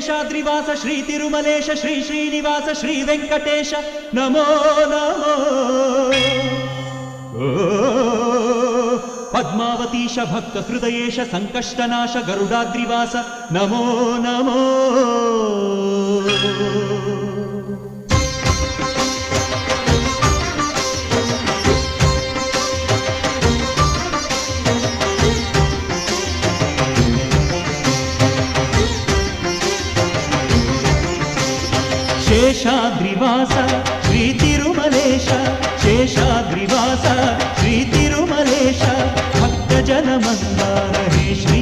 ಶೇಷಾದ್ರಿವಾಸ ಶ್ರೀ ತಿರುಮಲೇಶ ಶ್ರೀ ಶ್ರೀನಿವಾಸ ಶ್ರೀ ವೆಂಕಟೇಶ ನಮೋ ನಮೋ. ಪದ್ಮಾವತೀಶ ಭಕ್ತ ಹೃದಯೇಶ ಸಂಕಷ್ಟನಾಶ ಗರುಡಾದ್ರಿವಾಸ ನಮೋ ನಮೋ. ಶೇಷಾದ್ರಿವಾಸ ಶ್ರೀ ತಿರುಮಲೇಶ ಶೇಷಾದ್ರಿವಾಸ ಶ್ರೀ ತಿರುಮಲೇಶ ಭಕ್ತ ಜನ ಮಂದಾರ ಹೇ ಶ್ರೀ